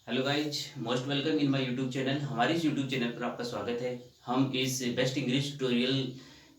Hello guys, most welcome in my YouTube channel. हमारे इस YouTube channel पर आपका स्वागत है। हम इस बेस्ट इंग्लिश ट्यूटोरियल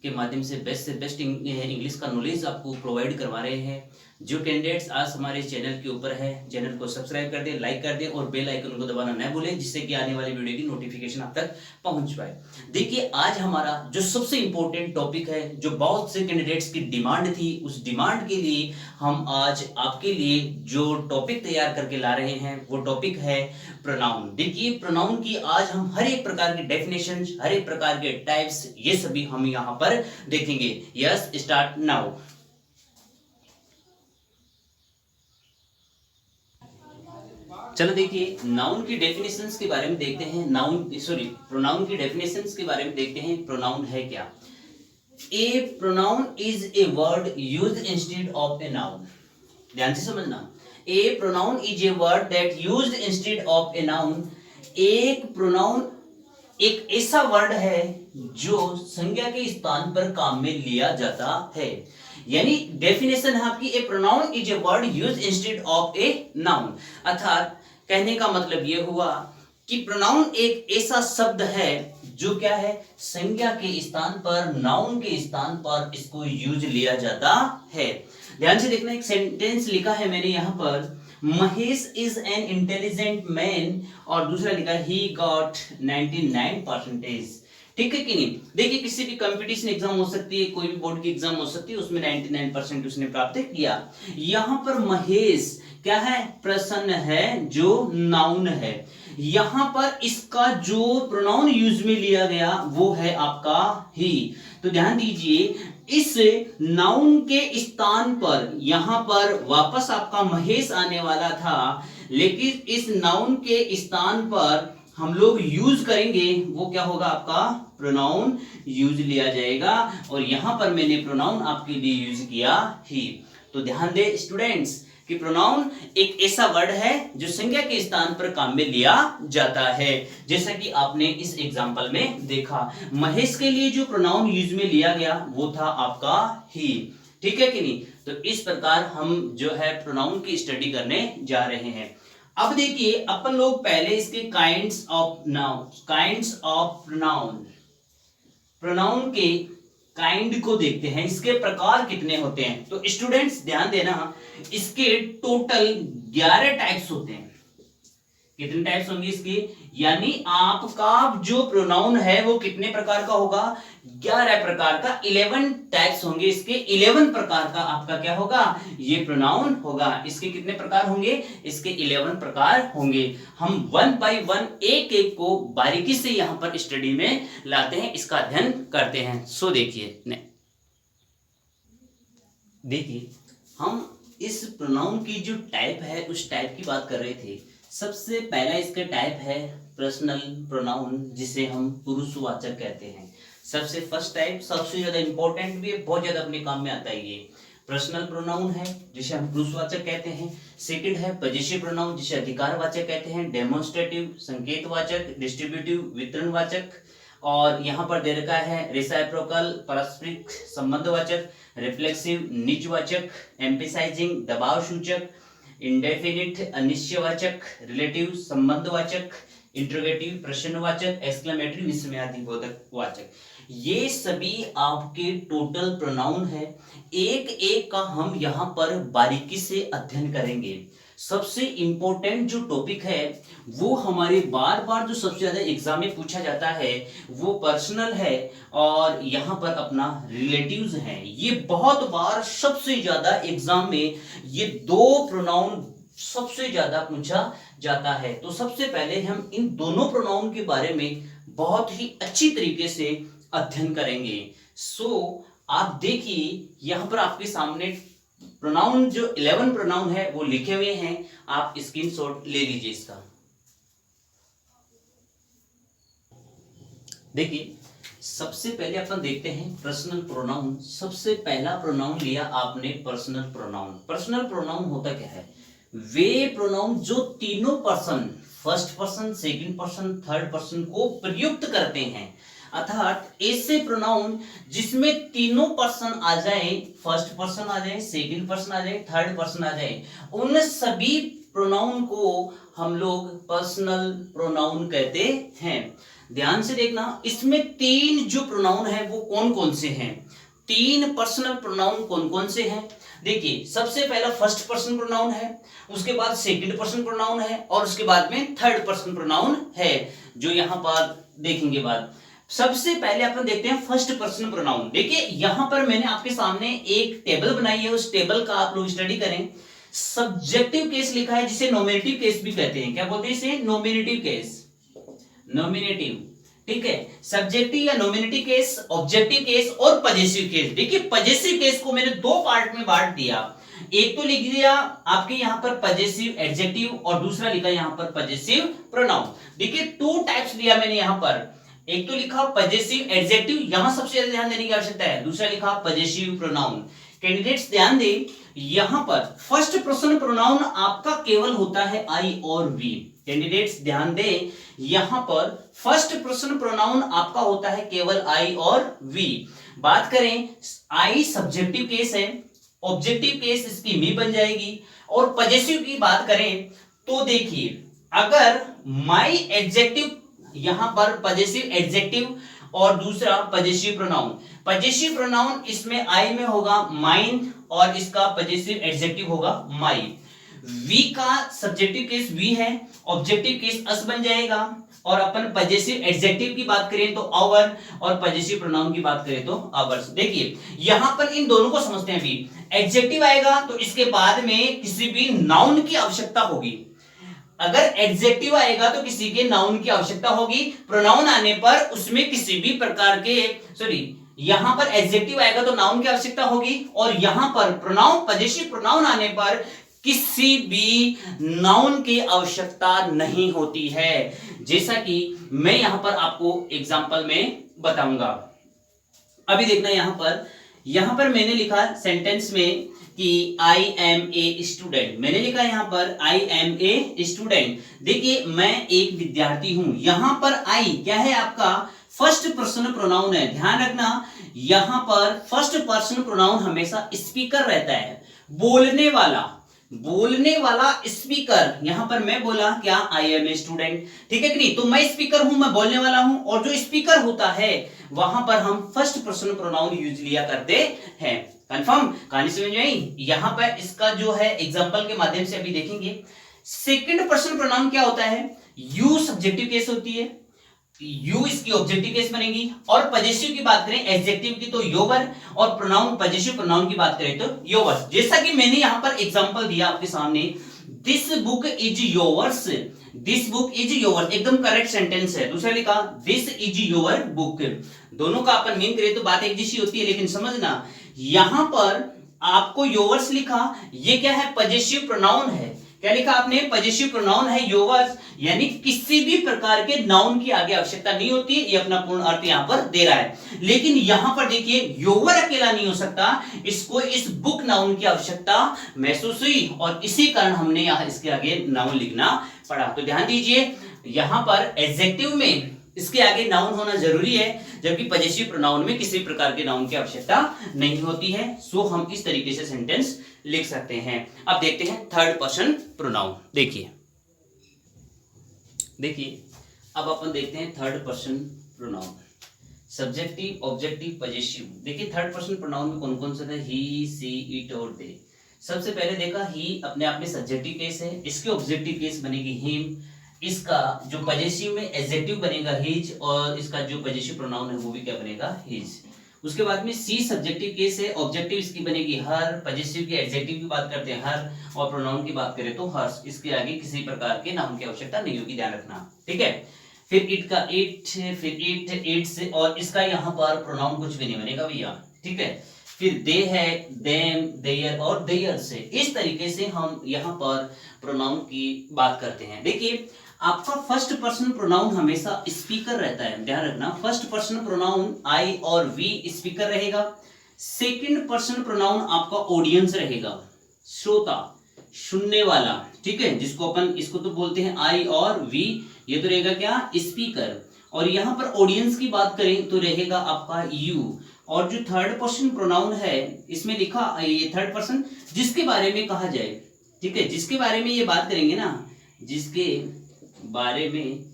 के माध्यम से बेस्ट इंग्लिश का नॉलेज आपको प्रोवाइड करवा रहे हैं। जो कैंडिडेट्स आज हमारे चैनल के ऊपर है, चैनल को सब्सक्राइब कर दें, लाइक कर दें और बेल आइकन को दबाना न भूलें, जिससे कि आने वाली वीडियो की नोटिफिकेशन आप तक पहुंच पाए। देखिए, आज हमारा जो सबसे इंपॉर्टेंट टॉपिक है, जो बहुत से कैंडिडेट्स की डिमांड थी, उस डिमांड के लिए हम आज आपके लिए जो टॉपिक तैयार करके ला रहे हैं वो टॉपिक है प्रोनाउन। देखिए, प्रोनाउन की आज हम हर एक प्रकार के डेफिनेशन, हर एक प्रकार के टाइप्स, ये सभी हम यहाँ पर देखेंगे। Yes, start now. चलो देखिए, नाउन की डेफिनेशंस के बारे में देखते हैं। प्रोनाउन की डेफिनेशंस के बारे में देखते हैं। प्रोनाउन है क्या? A pronoun is a word used instead of a noun. ध्यान से समझना। A pronoun is a word that used instead of a noun. एक प्रोनाउन एक ऐसा वर्ड है जो संज्ञा के स्थान पर काम में लिया जाता है। यानी डेफिनेशन है आपकी, a pronoun is a word used instead of a noun. अर्थात कहने का मतलब यह हुआ कि प्रोनाउन एक ऐसा शब्द है जो क्या है, संज्ञा के स्थान पर, नाउन के स्थान पर इसको यूज लिया जाता है। ध्यान से देखना, एक सेंटेंस लिखा है मैंने यहां पर, Mahesh is an intelligent man, और दूसरा लिखा ही गॉट 99%। ठीक है कि नहीं? देखिए, किसी भी कंपटीशन एग्जाम हो सकती है, कोई भी बोर्ड की एग्जाम हो सकती है, उसमें 99% उसने प्राप्त किया। यहां पर महेश क्या है? प्रसन्न है, जो नाउन है। यहां पर इसका जो प्रोनाउन यूज में लिया गया वो है आपका ही। तो ध्यान दीजिए, इस नाउन के स्थान पर यहां पर वापस आपका महेश आने वाला था, लेकिन इस नाउन के स्थान पर हम लोग यूज करेंगे, वो क्या होगा? आपका प्रोनाउन यूज लिया जाएगा। और यहां पर मैंने प्रोनाउन आपके लिए यूज किया ही। तो ध्यान दे स्टूडेंट्स कि प्रोनाउन एक ऐसा वर्ड है जो संज्ञा के स्थान पर काम में लिया जाता है। जैसा कि आपने इस एग्जांपल में देखा, महेश के लिए जो प्रोनाउन यूज में लिया गया वो था आपका ही। ठीक है कि नहीं? तो इस प्रकार हम जो है प्रोनाउन की स्टडी करने जा रहे हैं। अब देखिए, अपन लोग पहले इसके काइंड्स ऑफ प्रोनाउन के काइंड को देखते हैं, इसके प्रकार कितने होते हैं। तो स्टूडेंट्स ध्यान देना, इसके टोटल 11 टाइप्स होते हैं। कितने टाइप्स होंगे इसके? यानी आपका जो प्रोनाउन है वो कितने प्रकार का होगा? 11 प्रकार का। 11 टाइप्स होंगे इसके। 11 प्रकार का आपका क्या होगा? ये प्रोनाउन होगा। इसके कितने प्रकार होंगे? इसके 11 प्रकार होंगे। हम वन बाय वन, एक एक को बारीकी से यहां पर स्टडी में लाते हैं, इसका अध्ययन करते हैं। सो देखिए, हम इस प्रोनाउन की जो टाइप है उस टाइप की बात कर रहे थे। सबसे पहला इसका टाइप है पर्सनल प्रोनाउन, जिसे हम पुरुषवाचक कहते हैं। सबसे फर्स्ट टाइप, सबसे ज्यादा इंपॉर्टेंट भी है, बहुत ज्यादा अपने काम में आता है। ये पर्सनल प्रोनाउन है जिसे हम पुरुषवाचक कहते हैं। सेकंड है पजेसिव प्रोनाउन, जिसे अधिकारवाचक कहते हैं। डेमोन्स्ट्रेटिव संकेतवाचक, डिस्ट्रीब्यूटिव वितरणवाचक, और यहां पर दे रखा है रेसिप्रोकल पारस्परिक संबंधवाचक, रिफ्लेक्सिव निजवाचक, एम्फेसाइजिंग दबाव सूचक, इंडेफिनिट अनिश्चयवाचक, रिलेटिव संबंधवाचक, इंट्रोगेटिव प्रश्नवाचक, एक्सक्लेमेटरी विस्मयादि बोधक वाचक। ये सभी आपके टोटल प्रोनाउन है। एक एक का हम यहां पर बारीकी से अध्ययन करेंगे। सबसे इंपॉर्टेंट जो टॉपिक है वो हमारे बार बार जो सबसे ज्यादा एग्जाम में पूछा जाता है वो पर्सनल है, और यहां पर अपना रिलेटिव्स है। ये बहुत बार सबसे ज्यादा एग्जाम में ये दो प्रोनाउन सबसे ज्यादा पूछा जाता है। तो सबसे पहले हम इन दोनों प्रोनाउन के बारे में बहुत ही अच्छी तरीके से अध्ययन करेंगे। आप देखिए, यहां पर आपके सामने प्रोनाउन जो 11 प्रोनाउन है वो लिखे हुए हैं। आप स्क्रीनशॉट ले लीजिए इसका। देखिए, सबसे पहले अपन देखते हैं पर्सनल प्रोनाउन। सबसे पहला प्रोनाउन लिया आपने पर्सनल प्रोनाउन। पर्सनल प्रोनाउन होता क्या है? वे प्रोनाउन जो तीनों person, first person, second person, third person को प्रयुक्त करते हैं। अर्थात ऐसे प्रोनाउन जिसमें तीनों पर्सन आ जाए, फर्स्ट पर्सन आ जाए, सेकंड पर्सन आ जाए, थर्ड पर्सन आ जाए, उन सभी प्रोनाउन को हम लोग पर्सनल प्रोनाउन कहते हैं। ध्यान से देखना, इसमें 3 जो प्रोनाउन है वो कौन कौन से हैं, 3 पर्सनल प्रोनाउन कौन कौन से हैं। देखिए, सबसे पहला फर्स्ट पर्सन प्रोनाउन है, उसके बाद सेकंड पर्सन प्रोनाउन है, और उसके बाद में थर्ड पर्सन प्रोनाउन है, जो यहां पर देखेंगे बाद। सबसे पहले अपन देखते हैं फर्स्ट पर्सन प्रोनाउन। देखिए, यहां पर मैंने आपके सामने एक टेबल बनाई है, उस टेबल का आप लोग स्टडी करें। सब्जेक्टिव केस लिखा है, जिसे नॉमिनेटिव केस भी कहते हैं। क्या बोलते हैं इसे? नॉमिनेटिव केस, नॉमिनेटिव, ठीक है। सब्जेक्टिव या नॉमिनेटिव केस, ऑब्जेक्टिव केस और पजेसिव केस। देखिए, पजेसिव केस को मैंने 2 पार्ट में बांट दिया। एक तो लिख दिया आपके यहां पर पजेसिव एडजेक्टिव, और दूसरा लिखा यहां पर पजेसिव प्रोनाउन। देखिए, 2 टाइप्स लिया मैंने यहां पर। एक तो लिखा पजेसिव एडजेक्टिव, यहां सबसे ज्यादा ध्यान देने की आवश्यकता है। दूसरा लिखा पजेसिव प्रोनाउन। कैंडिडेट्स ध्यान दें, यहां पर फर्स्ट पर्सन प्रोनाउन आपका केवल होता है आई और वी। कैंडिडेट्स ध्यान दें, यहां पर फर्स्ट पर्सन प्रोनाउन आपका होता है केवल आई और वी। बात करें, आई सब्जेक्टिव केस है, ऑब्जेक्टिव केस इसकी मी बन जाएगी। और पजेसिव की बात करें तो देखिए, अगर माई एडजेक्टिव, यहां पर पजेसिव एडजेक्टिव और दूसरा पजेसिव प्रोनाउन। पजेसिव प्रोनाउन इसमें आई में होगा माइन, और इसका पजेसिव एडजेक्टिव होगा माई। वी का सब्जेक्टिव केस वी है, ऑब्जेक्टिव केस अस बन जाएगा। और अपन पजेसिव एडजेक्टिव की बात करें तो आवर, और पजेसिव प्रोनाउन की बात करें तो आवर्स। देखिए, यहां पर इन दोनों को समझते हैं। भी एडजेक्टिव आएगा तो इसके बाद में किसी भी नाउन की आवश्यकता होगी। अगर एडजेक्टिव आएगा तो किसी के नाउन की आवश्यकता होगी। प्रोनाउन आने पर उसमें किसी भी प्रकार के, यहां पर एडजेक्टिव आएगा तो नाउन की आवश्यकता होगी, और यहां पर प्रोनाउन, पजेसिव प्रोनाउन आने पर किसी भी नाउन की आवश्यकता नहीं होती है, जैसा कि मैं यहां पर आपको एग्जांपल में बताऊंगा। अभी देखना, यहां पर मैंने लिखा सेंटेंस में कि आई एम ए स्टूडेंट। मैंने लिखा यहां पर आई एम ए स्टूडेंट। देखिए, मैं एक विद्यार्थी हूं। यहां पर आई क्या है? आपका फर्स्ट पर्सन प्रोनाउन है। ध्यान रखना, यहां पर फर्स्ट पर्सन प्रोनाउन हमेशा स्पीकर रहता है, बोलने वाला स्पीकर। यहां पर मैं बोला क्या? आई एम ए स्टूडेंट, ठीक है कि नहीं? तो मैं स्पीकर हूं, मैं बोलने वाला हूं, और जो स्पीकर होता है वहां पर हम फर्स्ट पर्सन प्रोनाउन यूज लिया करते हैं। कंफर्म? कहानी समझ में आई? यहां पर इसका जो है एग्जांपल के माध्यम से अभी देखेंगे। सेकंड पर्सन प्रोनाउन क्या होता है? यू सब्जेक्टिव केस होती है, यू इसकी ऑब्जेक्टिव केस बनेगी। और पजेसिव की बात करें एडजेक्टिव की तो योवर, और प्रोनाउन पजेसिव प्रोनाउन की बात करें तो योवर्स। जैसा कि मैंने यहां पर एग्जांपल दिया आपके सामने, this book is yours, this book is yours, एकदम करेक्ट सेंटेंस है। दूसरा लिखा दिस इज योर बुक। दोनों का अपन मीन करें तो बात एक जैसी होती है, लेकिन समझना, यहां पर आपको योवर्स लिखा, ये क्या है? पजेसिव प्रोनाउन है। क्या लिखा आपने? पजेसिव प्रोनाउन है योवर्स, यानी किसी भी प्रकार के नाउन की आगे आवश्यकता नहीं होती है। ये अपना पूर्ण अर्थ यहां पर दे रहा है। लेकिन यहां पर देखिए, योवर अकेला नहीं हो सकता, इसको इस बुक नाउन की आवश्यकता महसूस हुई, और इसी कारण हमने यहां इसके आगे नाउन लिखना पड़ा। तो ध्यान दीजिए, यहां पर एडजेक्टिव में इसके आगे नाउन होना जरूरी है, जबकि पजेसिव प्रोनाउन में किसी प्रकार के नाउन की आवश्यकता नहीं होती है। सो हम इस तरीके से सेंटेंस लिख सकते हैं। अब देखते हैं थर्ड पर्सन प्रोनाउन। देखिए, अब अपन देखते हैं third person pronoun. Subjective, objective, possessive. देखिए, थर्ड पर्सन प्रोनाउन में कौन कौन से थे? ही, सी, इट और दे। सबसे पहले देखा, ही अपने आप में सब्जेक्टिव केस है, इसके ऑब्जेक्टिव केस बनेगी हिम, इसका जो पजेसिव में एडजेक्टिव बनेगा हिज, और इसका जो पजेसिव प्रोनाउन है वो भी क्या बनेगा? हिज। उसके बाद में सी सब्जेक्टिव केस है, ऑब्जेक्टिव इसकी बनेगी हर, पजेसिव की एडजेक्टिव की बात करते हैं हर, और प्रोनाउन की बात करें तो हर्ष। इसके आगे किसी प्रकार के नाउन की आवश्यकता नहीं होगी, ध्यान रखना, ठीक है। फिर इट का इट, फिर इट्स, और इसका यहाँ पर प्रोनाउन कुछ भी नहीं बनेगा भैया, ठीक है। फिर दे है, देम, देयर और देयर से। इस तरीके से हम यहाँ पर प्रोनाउन की बात करते हैं। देखिए, आपका फर्स्ट पर्सन प्रोनाउन हमेशा स्पीकर रहता है, ध्यान रखना। फर्स्ट पर्सन प्रोनाउन आई और वी स्पीकर रहेगा। सेकंड पर्सन प्रोनाउन आपका ऑडियंस रहेगा, श्रोता, सुनने वाला, ठीक है, जिसको अपन इसको तो बोलते हैं आई और वी, ये तो रहेगा क्या? स्पीकर। और यहां पर ऑडियंस की बात करें तो रहेगा आपका यू। और जो थर्ड पर्सन प्रोनाउन है इसमें लिखा, ये थर्ड पर्सन जिसके बारे में कहा जाए, ठीक है, जिसके बारे में ये बात करेंगे ना, जिसके बारे में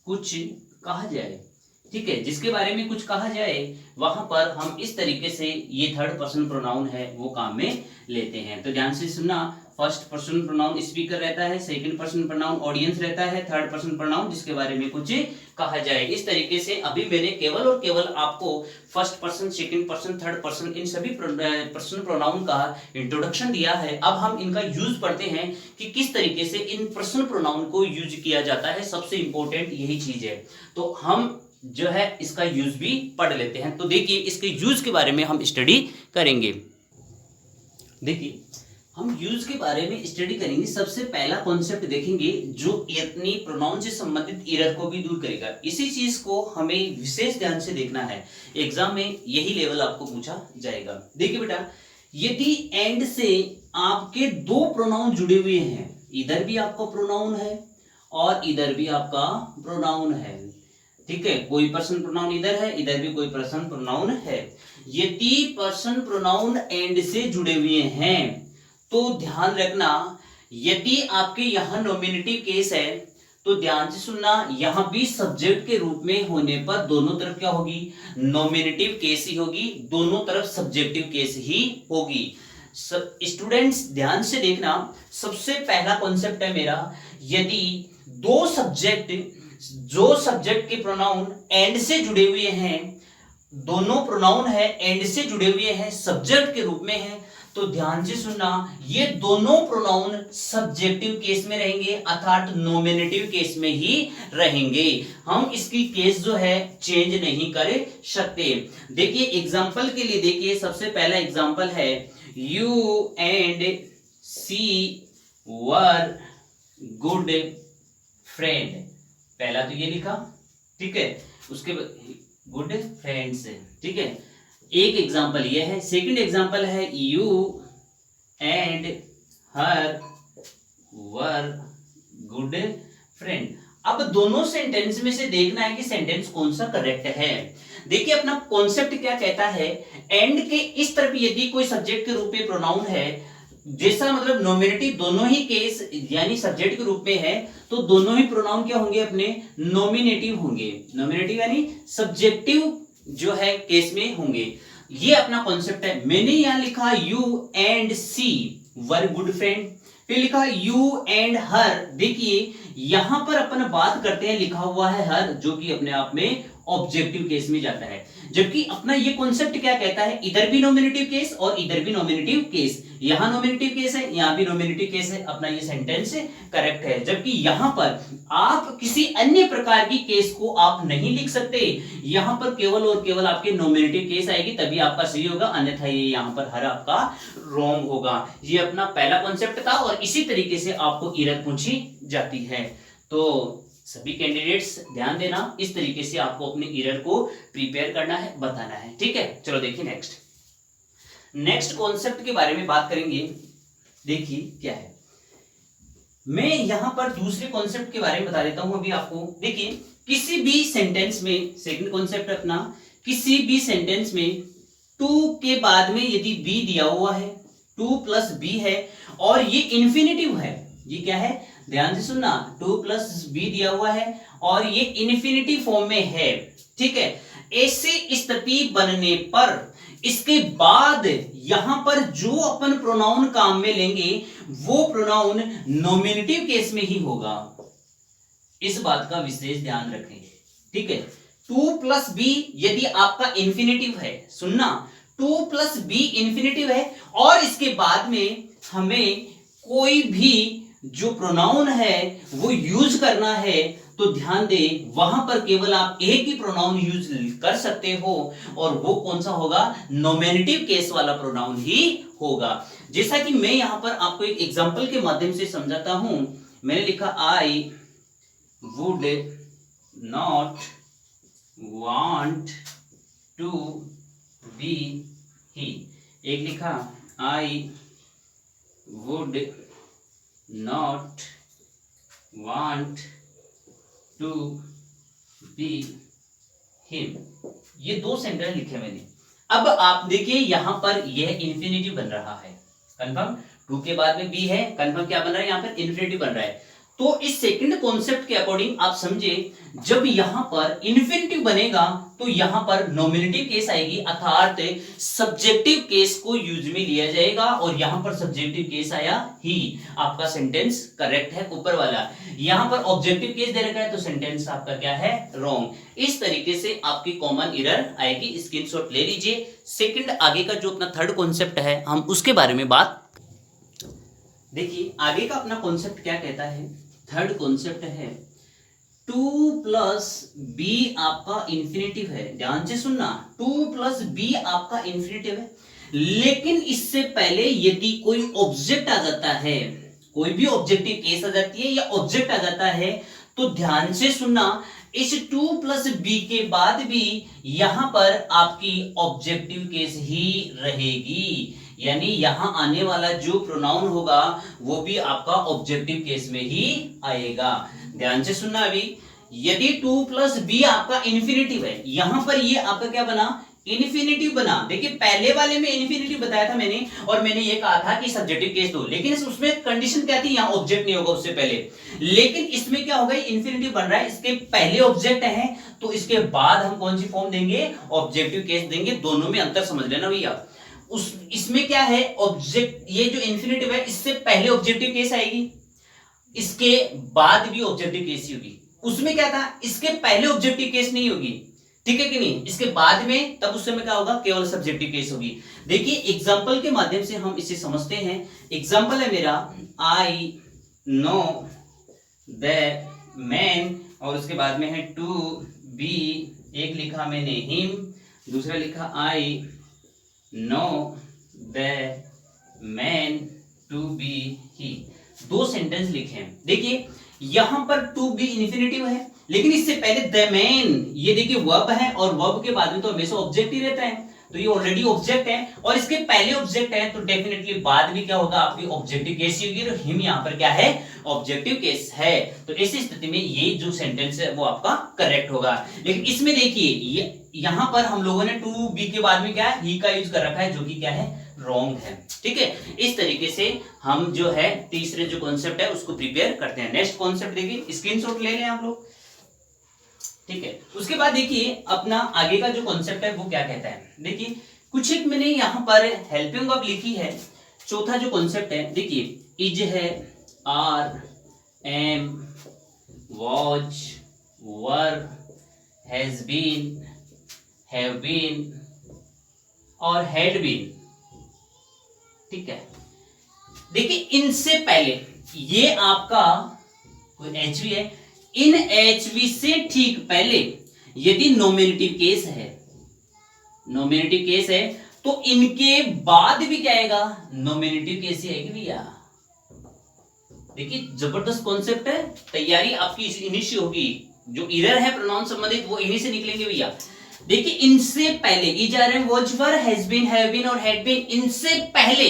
कुछ कहा जाए, ठीक है, जिसके बारे में कुछ कहा जाए, वहां पर हम इस तरीके से ये थर्ड पर्सन प्रोनाउन है वो काम में लेते हैं। तो ध्यान से सुनना, फर्स्ट पर्सन प्रोनाउन स्पीकर रहता है, सेकंड पर्सन प्रोनाउन ऑडियंस रहता है, थर्ड पर्सन प्रोनाउन जिसके बारे में कुछ कहा जाए। इस तरीके से अभी मैंने केवल और केवल आपको first person, second person, third person, इन सभी पर्सन प्रोनाउन का इंट्रोडक्शन दिया है। अब हम इनका यूज पढ़ते हैं कि किस तरीके से इन पर्सन प्रोनाउन को यूज किया जाता है। सबसे इंपॉर्टेंट यही चीज है, तो हम जो है इसका यूज भी पढ़ लेते हैं। तो देखिए, इसके यूज के बारे में हम स्टडी करेंगे। देखिए, हम यूज के बारे में स्टडी करेंगे। सबसे पहला कॉन्सेप्ट देखेंगे जो अपनी प्रोनाउन से संबंधित एरर को भी दूर करेगा। इसी चीज को हमें विशेष ध्यान से देखना है, एग्जाम में यही लेवल आपको पूछा जाएगा। देखिए बेटा, यदि एंड से आपके दो प्रोनाउन जुड़े हुए हैं, इधर भी आपका प्रोनाउन है और इधर भी आपका प्रोनाउन है, ठीक है, कोई पर्सन प्रोनाउन इधर है, इधर भी कोई पर्सन प्रोनाउन है, यदि पर्सन प्रोनाउन एंड से जुड़े हुए हैं तो ध्यान रखना, यदि आपके यहां नॉमिनेटिव केस है तो ध्यान से सुनना, यहां भी सब्जेक्ट के रूप में होने पर दोनों तरफ क्या होगी, नॉमिनेटिव केस ही होगी, दोनों तरफ सब्जेक्टिव केस ही होगी। स्टूडेंट्स ध्यान से देखना, सबसे पहला कॉन्सेप्ट है मेरा, यदि दो सब्जेक्ट, जो सब्जेक्ट के प्रोनाउन एंड से जुड़े हुए हैं, दोनों प्रोनाउन है एंड से जुड़े हुए हैं, सब्जेक्ट के रूप में है, तो ध्यान से सुनना, ये दोनों प्रोनाउन सब्जेक्टिव केस में रहेंगे, अर्थात नॉमिनेटिव केस में ही रहेंगे। हम इसकी केस जो है चेंज नहीं कर सकते। देखिए एग्जांपल के लिए, देखिए सबसे पहला एग्जांपल है, you and C were good friend. पहला तो ये लिखा, ठीक है, उसके गुड फ्रेंड्स, ठीक है, एक एग्जांपल ये है। सेकंड एग्जांपल है, you and her were good friend. अब दोनों सेंटेंस में से देखना है कि सेंटेंस कौन सा करेक्ट है। देखिए अपना कॉन्सेप्ट क्या कहता है, एंड के इस तरफ यदि कोई सब्जेक्ट के रूप में प्रोनाउन है, जैसा मतलब नॉमिनेटिव दोनों ही केस यानी सब्जेक्ट के रूप में है, तो दोनों ही प्रोनाउन क्या होंगे, अपने नॉमिनेटिव होंगे, नॉमिनेटिव यानी सब्जेक्टिव जो है केस में होंगे। ये अपना कॉन्सेप्ट है। मैंने यहां लिखा you and C were good friend, फिर लिखा यू एंड हर। देखिए यहां पर अपन बात करते हैं, लिखा हुआ है हर, जो कि अपने आप में ऑब्जेक्टिव केस में जाता है, जबकि अपना ये कॉन्सेप्ट क्या कहता है, इधर भी नॉमिनेटिव केस और इधर भी नॉमिनेटिव केस, यहां नॉमिनेटिव केस है, यहां भी नॉमिनेटिव केस है, अपना ये सेंटेंस करेक्ट है। जबकि यहां पर आप किसी अन्य प्रकार की केस को आप नहीं लिख सकते, यहां पर केवल और केवल आपके नॉमिनेटिव केस आएगी, तभी आपका सही होगा, अन्यथा ये यहां पर हर आपका रॉन्ग होगा। ये अपना पहला कॉन्सेप्ट था और इसी तरीके से आपको एरर पूछी जाती है। तो सभी कैंडिडेट्स ध्यान देना, इस तरीके से आपको अपने एरर को प्रिपेयर करना है, बताना है, ठीक है। चलो देखिए नेक्स्ट कॉन्सेप्ट के बारे में बात करेंगे। देखिए क्या है, मैं यहां पर दूसरे कॉन्सेप्ट के बारे में बता देता हूं अभी आपको। देखिए किसी भी सेंटेंस में, सेकंड कॉन्सेप्ट अपना, किसी भी सेंटेंस में टू के बाद में यदि बी दिया हुआ है, टू प्लस बी है और ये इन्फिनेटिव है, ये क्या है, ध्यान से सुनना, टू प्लस बी दिया हुआ है और ये इन्फिनिटी फॉर्म में है, ठीक है। ऐसी स्थिति बनने पर इसके बाद यहां पर जो अपन प्रोनाउन काम में लेंगे वो प्रोनाउन नॉमिनेटिव केस में ही होगा, इस बात का विशेष ध्यान रखें, ठीक है। टू प्लस बी यदि आपका इन्फिनेटिव है, सुनना, टू प्लस बी इन्फिनेटिव है और इसके बाद में हमें कोई भी जो प्रोनाउन है वो यूज करना है, तो ध्यान दे वहां पर केवल आप एक ही प्रोनाउन यूज कर सकते हो और वो कौन सा होगा, नॉमिनेटिव केस वाला प्रोनाउन ही होगा। जैसा कि मैं यहां पर आपको एक एग्जांपल के माध्यम से समझाता हूं। मैंने लिखा I would not want to be he, एक लिखा I would not want to be him, ये दो सेंटेंस लिखे मैंने। अब आप देखिए यहां पर यह इंफिनिटिव बन रहा है, कंफर्म, टू के बाद में बी है, कंफर्म क्या बन रहा है यहाँ पर, इन्फिनिटिव बन रहा है। तो इस सेकंड कॉन्सेप्ट के अकॉर्डिंग आप समझे, जब यहां पर इन्फिनिटिव बनेगा तो यहां पर नॉमिनेटिव केस आएगी, अर्थात सब्जेक्टिव केस को यूज में लिया जाएगा, और यहां पर सब्जेक्टिव केस आया ही, आपका सेंटेंस करेक्ट है ऊपर वाला। यहां पर ऑब्जेक्टिव केस दे रखा है तो सेंटेंस आपका क्या है, रॉन्ग। इस तरीके से आपकी कॉमन एरर आएगी, स्क्रीनशॉट ले लीजिए। सेकंड आगे का जो अपना थर्ड कॉन्सेप्ट है, हम उसके बारे में बात देखिए। आगे का अपना कॉन्सेप्ट क्या कहता है, थर्ड कॉन्सेप्ट है 2 प्लस बी आपका इंफिनिटिव है। ध्यान से सुनना, 2 प्लस बी आपका इंफिनिटिव है, लेकिन इससे पहले यदि कोई ऑब्जेक्ट आ जाता है, कोई भी ऑब्जेक्टिव केस आ जाती है या ऑब्जेक्ट आ जाता है, तो ध्यान से सुनना, इस 2 प्लस बी के बाद भी यहां पर आपकी ऑब्जेक्टिव केस ही रहेगी, यानी यहां आने वाला जो प्रोनाउन होगा वो भी आपका ऑब्जेक्टिव केस में ही आएगा। ध्यान से सुनना, अभी यदि 2 प्लस बी आपका इन्फिनिटिव है, यहां पर ये आपका क्या बना, इन्फिनिटिव बना। देखिए पहले वाले में इन्फिनिटिव बताया था मैंने, और मैंने ये कहा था कि सब्जेक्टिव केस दो, लेकिन उसमें कंडीशन क्या थी, यहां ऑब्जेक्ट नहीं होगा उससे पहले। लेकिन इसमें क्या होगा, इन्फिनिटिव बन रहा है, इसके पहले ऑब्जेक्ट है, तो इसके बाद हम कौन सी फॉर्म देंगे, ऑब्जेक्टिव केस देंगे। दोनों में अंतर समझ लेना भैया। इसमें क्या है, ऑब्जेक्ट, ये जो इन्फिनिटिव है इससे पहले ऑब्जेक्टिव केस आएगी, इसके बाद भी ऑब्जेक्टिव केस ही होगी। उसमें क्या था, इसके पहले ऑब्जेक्टिव केस नहीं होगी, ठीक है कि नहीं, इसके बाद में, तब उस समय क्या होगा, केवल सब्जेक्टिव केस होगी। देखिए एग्जांपल के माध्यम से हम इसे समझते हैं। एग्जांपल है मेरा, आई नो दैट मैन, और उसके बाद में है टू बी, एक लिखा मैंने हिम, दूसरा लिखा I know that man to be he. दो सेंटेंस लिखे हैं। देखिए यहां पर टू बी इन्फिनिटिव है, लेकिन इससे पहले द मैन, ये देखिए वर्ब है, और वर्ब के बाद में तो हमेशा ऑब्जेक्ट ही रहता है, तो ये ऑलरेडी ऑब्जेक्ट है, और इसके पहले ऑब्जेक्ट है, तो डेफिनेटली बाद भी क्या होगा, आपकी ऑब्जेक्टिव केस ही होगी, और हिम यहां पर क्या है, ऑब्जेक्टिव केस है। तो ऐसी स्थिति में ये जो सेंटेंस है वो आपका करेक्ट होगा। लेकिन इसमें देखिए यहां पर हम लोगों ने टू बी के बाद में क्या है, ही का यूज कर रखा है, जो कि क्या है, रॉन्ग है। ठीक है, इस तरीके से हम जो है तीसरे जो कॉन्सेप्ट है उसको प्रिपेयर करते हैं। नेक्स्ट कॉन्सेप्ट देखिए, स्क्रीनशॉट ले लें आप लोग। ठीक है, उसके बाद देखिए अपना आगे का जो कॉन्सेप्ट है वो क्या कहता है। देखिए कुछ एक मैंने यहां पर हेल्पिंग वर्ब लिखी है। चौथा जो कॉन्सेप्ट है, देखिए इज है, are, am, was, were, has been, have been और हैड बीन। ठीक है, देखिए इनसे पहले ये आपका कोई एचवी है, इन एचवी से ठीक पहले यदि नॉमिनेटिव केस है, नॉमिनेटिव केस है, तो इनके बाद भी क्या आएगा, नॉमिनेटिव केस ही आएगी भैया। देखिए जबरदस्त कॉन्सेप्ट है, तैयारी आपकी इन्हीं से होगी। जो एरर है प्रोनाउन संबंधित वो इन्हीं से निकलेंगे भैया। देखिए इनसे पहले is, was, were, has been, have been और हैड बीन, इनसे पहले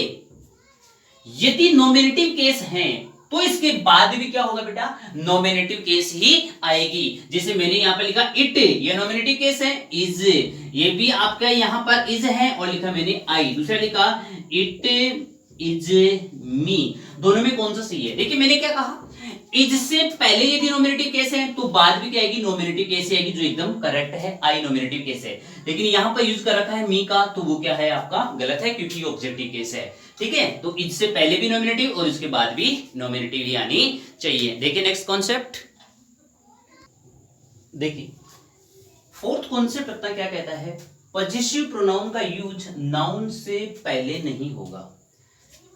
यदि नॉमिनेटिव केस हैं तो इसके बाद भी क्या होगा बेटा, नॉमिनेटिव केस ही आएगी। जैसे मैंने यहां पे लिखा इट, ये नॉमिनेटिव केस है, इज ये भी आपका यहां पर इज है, और लिखा मैंने आई, दूसरा लिखा इट इज मी। दोनों में कौन सा सही है? देखिए मैंने क्या कहा, इज से पहले यदि नॉमिनेटिव केस है तो बाद भी क्या आएगी, नॉमिनेटिव केस आएगी, जो एकदम करेक्ट है, आई नॉमिनेटिव केस है। लेकिन यहां पर यूज कर रखा है मी का, तो वो क्या है आपका गलत है, क्योंकि ऑब्जेक्टिव केस है। ठीक है, तो इज से पहले भी नॉमिनेटिव और इसके बाद भी नॉमिनेटिव ही आनी चाहिए। देखिए नेक्स्ट कॉन्सेप्ट, देखिए फोर्थ कॉन्सेप्ट अपना क्या कहता है, पजेसिव प्रोनाउन का यूज नाउन से पहले नहीं होगा।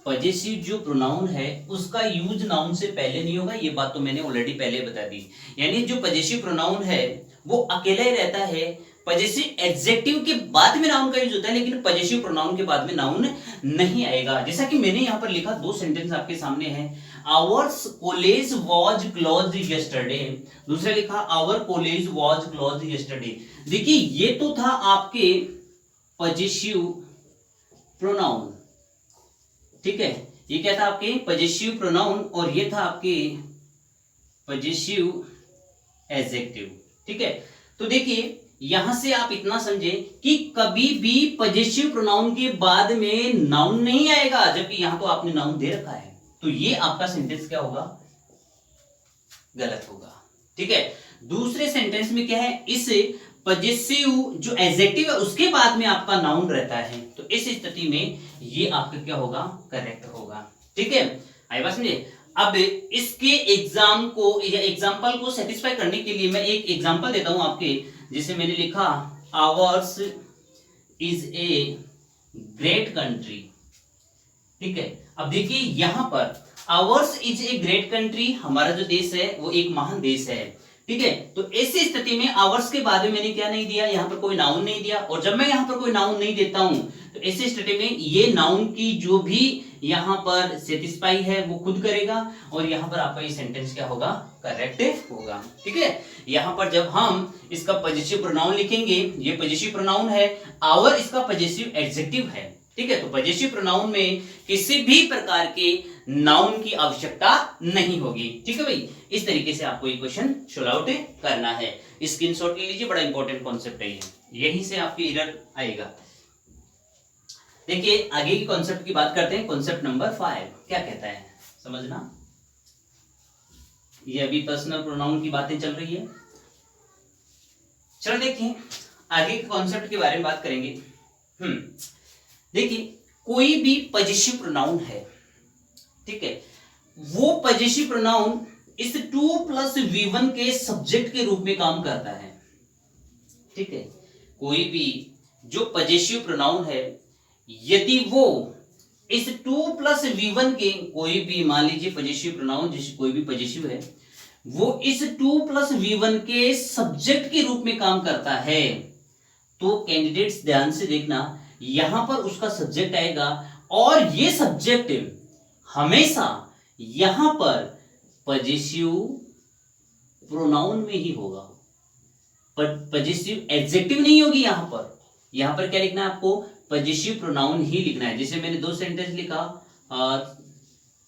पजेसिव जो प्रोनाउन है उसका यूज नाउन से पहले नहीं होगा, ये बात तो मैंने ऑलरेडी पहले बता दी। यानी जो पजेसिव प्रोनाउन है वो अकेला ही रहता है, पजेसिव एडजेक्टिव के बाद में नाउन का यूज होता है, लेकिन पजेसिव प्रोनाउन के बाद में नाउन नहीं आएगा। जैसा कि मैंने यहां पर लिखा, दो सेंटेंस आपके सामने है, ours college was closed yesterday, दूसरा लिखा our college was closed yesterday. देखिए ये तो था आपके पजेसिव प्रोनाउन, ठीक है, ये क्या था आपके पजेसिव प्रोनाउन, और ये था आपके पजेसिव एडजेक्टिव। ठीक है, तो देखिए यहां से आप इतना समझे कि कभी भी पजेसिव प्रोनाउन के बाद में नाउन नहीं आएगा, जबकि यहां तो आपने नाउन दे रखा है, तो ये आपका सेंटेंस क्या होगा, गलत होगा। ठीक है, दूसरे सेंटेंस में क्या है, इस पजेसिव जो एडजेक्टिव है उसके बाद में आपका नाउन रहता है, तो इस स्थिति में ये आपका क्या होगा, करेक्ट होगा। ठीक है, आई बात समझे। अब इसके एग्जाम को या एग्जाम्पल को सेटिस्फाई करने के लिए मैं एक एग्जाम्पल देता हूं आपके, जिसे मैंने लिखा hours is a great country. ठीक है, अब देखिए यहां पर hours is a great country, हमारा जो देश है वो एक महान देश है। ठीक है, तो ऐसी स्थिति में आवर्स के बाद में मैंने क्या नहीं दिया, यहां पर कोई नाउन नहीं दिया, और जब मैं यहां पर कोई नाउन नहीं देता हूं तो ऐसी स्थिति में ये नाउन की जो भी यहां पर सेटिस्फाई है वो खुद करेगा, और यहां पर आपका ये सेंटेंस क्या होगा, करेक्ट होगा। ठीक है, यहां पर जब हम इसका पजेसिव प्रोनाउन लिखेंगे, ये पजेसिव प्रोनाउन है, आवर इसका पजेसिव एडजेक्टिव है। ठीक है, तो पजेसिव प्रोनाउन में किसी भी प्रकार के नाउन की आवश्यकता नहीं होगी। ठीक है भाई, इस तरीके से आपको ये क्वेश्चन सोल्व आउट करना है। स्क्रीनशॉट ले लीजिए, बड़ा इंपॉर्टेंट कॉन्सेप्ट है ये, यहीं से आपकी एरर आएगा। देखिए आगे की कॉन्सेप्ट की बात करते हैं, कॉन्सेप्ट नंबर 5 क्या कहता है, समझना। ये अभी पर्सनल प्रोनाउन की बातें चल रही है। चलो देखिए आगे के कॉन्सेप्ट के बारे में बात करेंगे। देखिए कोई भी पजेसिव प्रोनाउन है, ठीक है, वो पजेसिव प्रोनाउन इस 2+V1 के सब्जेक्ट के रूप में काम करता है। ठीक है, कोई भी जो पजेसिव प्रोनाउन है, यदि वो इस 2+V1 के कोई भी, मान लीजिए पजेसिव प्रोनाउन जैसे कोई भी पजेसिव है, वो इस 2+V1 के सब्जेक्ट के रूप में काम करता है, तो कैंडिडेट्स ध्यान से देखना, यहां पर उसका सब्जेक्ट आएगा, और ये सब्जेक्ट हमेशा यहां पर पजेसिव प्रोनाउन में ही होगा, पजेसिव एडजेक्टिव नहीं होगी। यहां पर क्या लिखना है आपको, पजेसिव प्रोनाउन ही लिखना है। जैसे मैंने 2 सेंटेंस लिखा, हर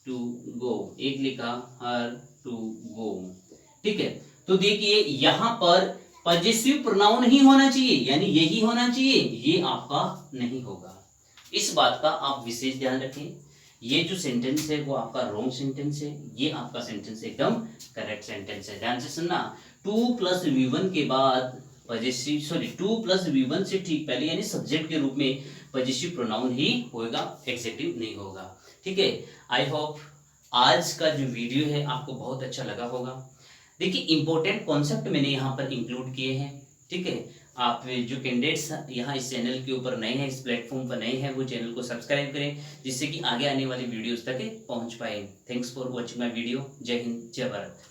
टू गो, एक लिखा हर टू गो। ठीक है, तो देखिए यहां पर पजेसिव प्रोनाउन ही होना चाहिए, यानी यही होना चाहिए, ये आपका नहीं होगा। इस बात का आप विशेष ध्यान रखें। ये जो सेंटेंस है वो आपका रॉन्ग सेंटेंस है, ये आपका सेंटेंस एकदम करेक्ट सेंटेंस है। ध्यान से सुनना, 2+V1 के बाद पजेसिव, 2+V1 से ठीक पहले यानी सब्जेक्ट के रूप में पजेसिव प्रोनाउन ही होगा, एडजेक्टिव नहीं होगा। ठीक है, आई होप आज का जो वीडियो है आपको बहुत अच्छा लगा होगा। देखिए इंपॉर्टेंट कॉन्सेप्ट मैंने यहाँ पर इंक्लूड किए हैं। ठीक है, आप जो कैंडिडेट्स यहाँ इस चैनल के ऊपर नए हैं, इस प्लेटफॉर्म पर नए हैं, वो चैनल को सब्सक्राइब करें, जिससे कि आगे आने वाली वीडियोस तक पहुँच पाए। Thanks for watching my video. जय हिंद, जय भारत।